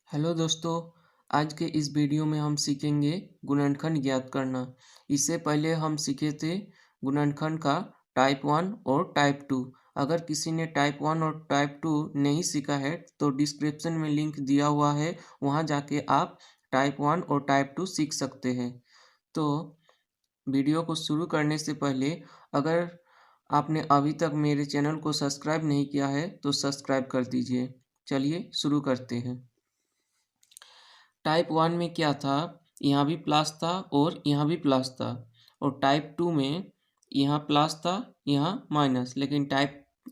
Hello दोस्तों, आज के इस वीडियो में हम सीखेंगे गुणनखंड ज्ञात करना। इससे पहले हम सीखे थे गुणनखंड का टाइप 1 और टाइप 2। अगर किसी ने टाइप 1 और टाइप 2 नहीं सीखा है तो डिस्क्रिप्शन में लिंक दिया हुआ है, वहां जाके आप टाइप 1 और टाइप 2 सीख सकते हैं। तो वीडियो को शुरू करने से पहले अगर आपने अभी तक मेरे चैनल को सब्सक्राइब नहीं किया है तो सब्सक्राइब कर दीजिए। चलिए शुरू करते हैं। टाइप 1 में क्या था, यहाँ भी प्लस था और यहाँ भी प्लस था। और टाइप 2 में यहाँ प्लस था, यहाँ माइनस। लेकिन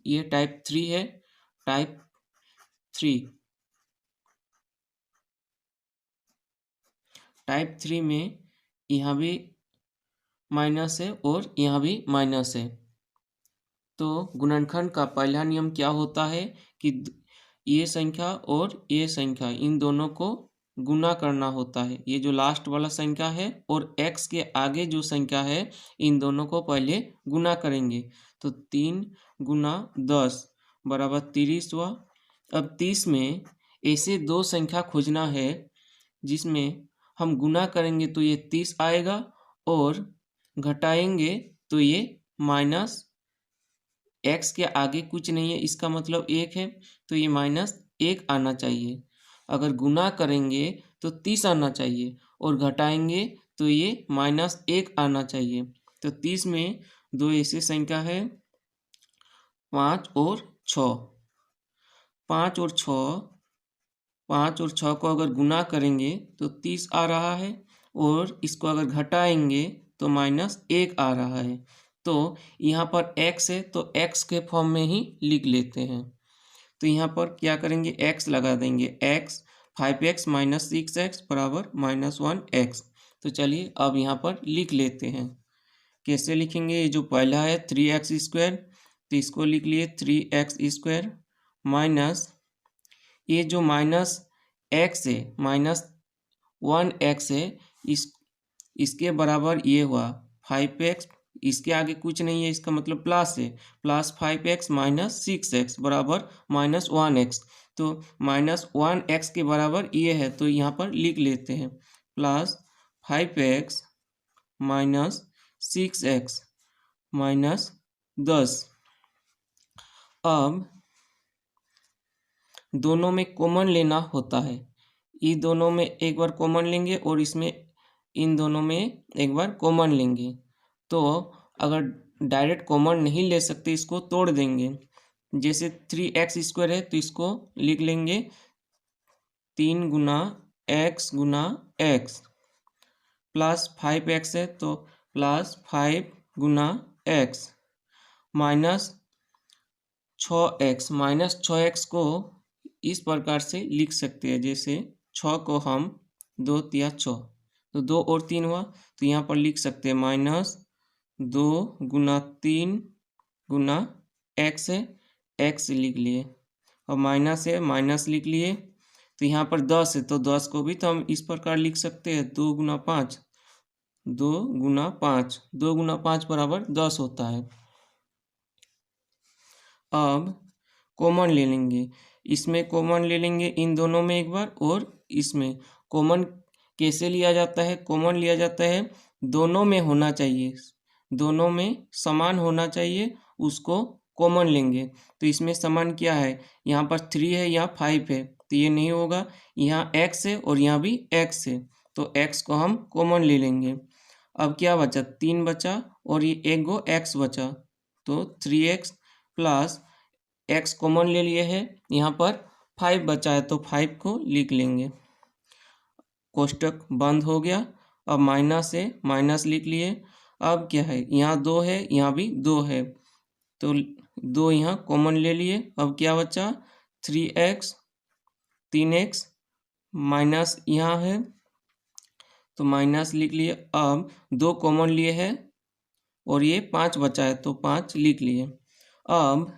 ये टाइप 3 है। टाइप 3 टाइप 3 में यहाँ भी माइनस है और यहाँ भी माइनस है। तो गुणनखंड का पहला नियम क्या होता है कि ये संख्या और ये संख्या इन दोनों को गुना करना होता है। ये जो लास्ट वाला संख्या है और x के आगे जो संख्या है इन दोनों को पहले गुना करेंगे। तो 3 गुना 10 बराबर 30 हुआ। अब 30 में ऐसे दो संख्या खोजना है जिसमें हम गुना करेंगे तो ये 30 आएगा और घटाएंगे तो ये माइनस x के आगे कुछ नहीं है, इसका मतलब 1 है, तो ये -1 आना चाहिए। अगर गुना करेंगे तो 30 आना चाहिए और घटाएंगे तो ये -1 आना चाहिए। तो 30 में दो ऐसी संख्या है 5 और 6। 5 और 6 को अगर गुना करेंगे तो 30 आ रहा है और इसको अगर घटाएंगे तो -1 आ रहा है। तो यहाँ पर x है तो x के फॉर्म में ही लिख लेते हैं। तो यहाँ पर क्या करेंगे, x लगा देंगे। x 5x - 6x बराबर -1x। तो चलिए अब यहाँ पर लिख लेते हैं। कैसे लिखेंगे, ये जो पहला है 3x² तो इसको लिख लिए 3x² माइनस ये जो -x है -1x है, इसके बराबर ये हुआ 5x। इसके आगे कुछ नहीं है, इसका मतलब प्लस है। प्लस 5x - 6x बराबर -1x। तो -1x के बराबर ये है, तो यहाँ पर लिख लेते हैं प्लस 5x - 6x -10। अब दोनों में कॉमन लेना होता है। ये दोनों में एक बार कॉमन लेंगे और इसमें इन दोनों में एक बार कॉमन लेंगे। तो अगर डायरेक्ट कॉमन नहीं ले सकते, इसको तोड़ देंगे। जैसे 3x² है तो इसको लिख लेंगे 3 गुना x गुना x प्लस 5x है तो प्लस 5 गुना x माइनस 6x को इस प्रकार से लिख सकते हैं। जैसे 6 को हम 2 तिया 6 तो 2 और 3 हुआ, तो यहाँ पर लिख सकते हैं -2 गुना 3 गुना x है, x लिख लिए। और माइनस है, माइनस लिख लिए। तो यहाँ पर 10 है तो 10 को भी तो हम इस प्रकार लिख सकते हैं 2 गुना 5 2 गुना 5 2 गुना 5 बराबर 10 होता है। अब कॉमन ले लेंगे, इसमें कॉमन ले लेंगे इन दोनों में एक बार, और इसमें कॉमन कैसे लिया जाता है, कॉमन लिया जाता है दोनों में होना चाहिए, दोनों में समान होना चाहिए, उसको कॉमन लेंगे। तो इसमें समान क्या है, यहाँ पर 3 है, यहाँ 5 है, तो ये नहीं होगा। यहाँ x है और यहाँ भी x है, तो x को हम कॉमन ले लेंगे। अब क्या बचा, 3 बचा और ये एक गो x बचा, तो 3x प्लस x कॉमन ले लिए है, यहाँ पर 5 बचा है तो 5 को लिख लेंगे। कोष्टक बंद हो गया। अब माइनस है, माइनस लिख लिए। अब क्या है, यहाँ 2 है, यहाँ भी 2 है, तो 2 यहाँ कॉमन ले लिए। अब क्या बचा, 3x 3x माइनस यहाँ है तो माइनस लिख लिए। अब 2 कॉमन लिए है और ये 5 बचा है तो 5 लिख लिए। अब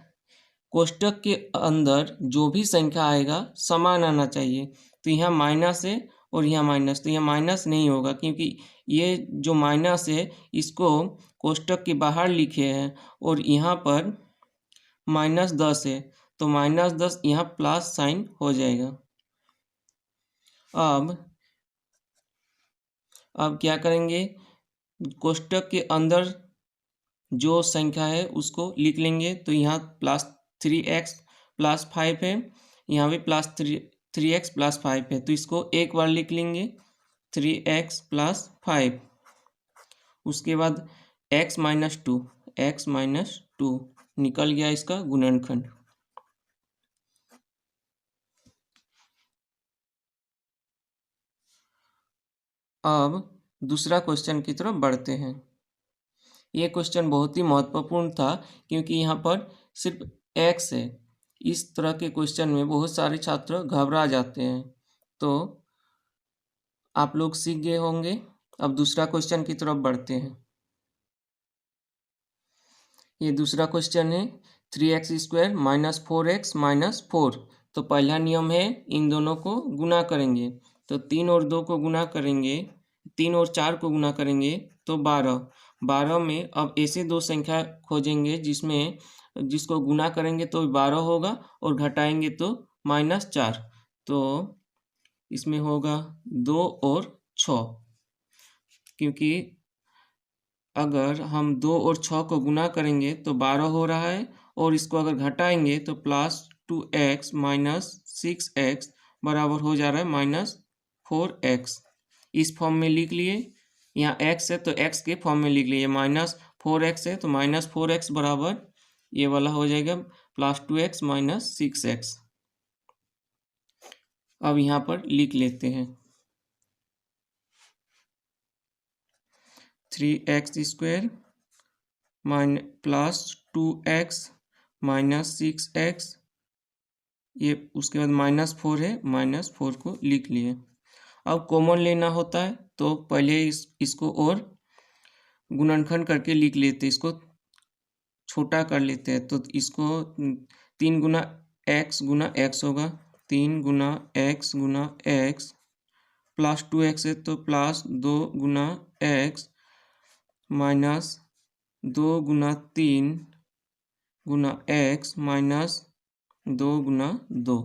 कोष्टक के अंदर जो भी संख्या आएगा समान आना चाहिए। तो यहाँ माइनस है और यहाँ माइनस, तो यहाँ माइनस नहीं होगा क्योंकि ये जो माइनस है इसको कोष्टक के बाहर लिखे हैं और यहाँ पर -10 है, तो -10 यहाँ प्लस साइन हो जाएगा। अब क्या करेंगे, कोष्टक के अंदर जो संख्या है उसको लिख लेंगे। तो यहाँ +3x+5 है, यहाँ भी +3x+5 है, तो इसको एक बार लिख लेंगे 3x+5। उसके बाद x-2 निकल गया इसका गुणनखंड। अब दूसरा क्वेश्चन की तरफ बढ़ते हैं। ये क्वेश्चन बहुत ही महत्वपूर्ण था क्योंकि यहाँ पर सिर्फ x है। इस तरह के क्वेश्चन में बहुत सारे छात्र घबरा जाते हैं, तो आप लोग सीख गए होंगे। अब दूसरा क्वेश्चन की तरफ बढ़ते हैं। ये दूसरा क्वेश्चन है 3x² - 4x - 4। तो पहला नियम है, इन दोनों को गुना करेंगे। तो 3 और 2 को गुना करेंगे, 3 और 4 को गुना करेंगे तो 12। 12 में अब ऐसे दो संख्या खोजेंगे जिसको गुना करेंगे तो 12 होगा और घटाएंगे तो -4। तो इसमें होगा 2 और 6, क्योंकि अगर हम 2 और 6 को गुना करेंगे तो 12 हो रहा है, और इसको अगर घटाएंगे तो +2x - 6x बराबर हो जा रहा है -4x। इस फॉर्म में लिख लिए। यहाँ x है तो x के फॉर्म में लिख लिए। -4x है तो -4x बराबर ये वाला हो जाएगा +2x - 6x। अब यहाँ पर लिख लेते हैं 3x² +2x - 6x, ये उसके बाद -4 है, -4 को लिख लिए। अब कॉमन लेना होता है तो पहले इसको और गुणनखंड करके लिख लेते, इसको छोटा कर लेते हैं। तो इसको 3 गुना x होगा, 3 गुना x +2x है तो +2 गुना x -2 गुना 3 गुना x -2 गुना 2।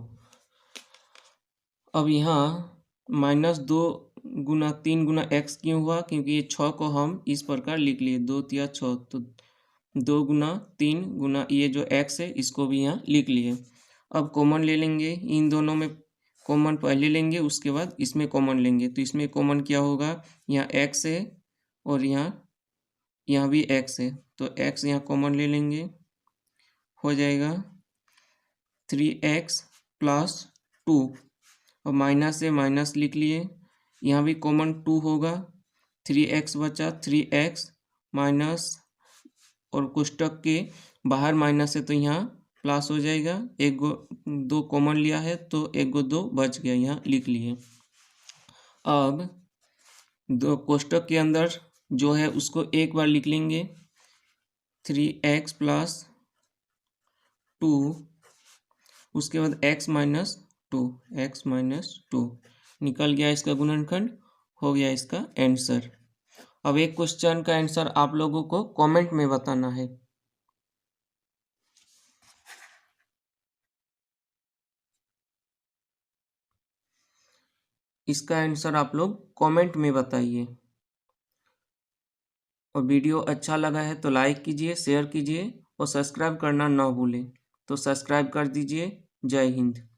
अब यहाँ -2 गुना 3 गुना x क्यों हुआ? क्योंकि ये 6 को हम इस प्रकार लिख लिए, 2 तिया 6, तो 2 गुना 3 गुना ये जो x है इसको भी यहाँ लिख लिए। अब कॉमन ले लेंगे, इन दोनों में कॉमन पहले लेंगे, उसके बाद इसमें कॉमन लेंगे। तो इसमें कॉमन क्या होगा, यहाँ x है और यहाँ भी x है, तो x यहाँ कॉमन ले लेंगे, हो जाएगा 3x + 2। और माइनस से माइनस लिख लिए, यहाँ भी कॉमन 2 होगा, 3x बचा, 3x माइनस, और कोष्टक के बाहर माइनस है तो यहाँ प्लस हो जाएगा। एक गो 2 कॉमन लिया है तो एक गो 2 बच गया, यहाँ लिख लिए। अब दो कोष्टक के अंदर जो है उसको एक बार लिख लेंगे, 3x + 2, उसके बाद x - 2 निकल गया इसका गुणनखंड, हो गया इसका आंसर। अब एक क्वेश्चन का आंसर आप लोगों को कमेंट में बताना है। इसका आंसर आप लोग कमेंट में बताइए। और वीडियो अच्छा लगा है तो लाइक कीजिए, शेयर कीजिए और सब्सक्राइब करना ना भूलें। तो सब्सक्राइब कर दीजिए। जय हिंद।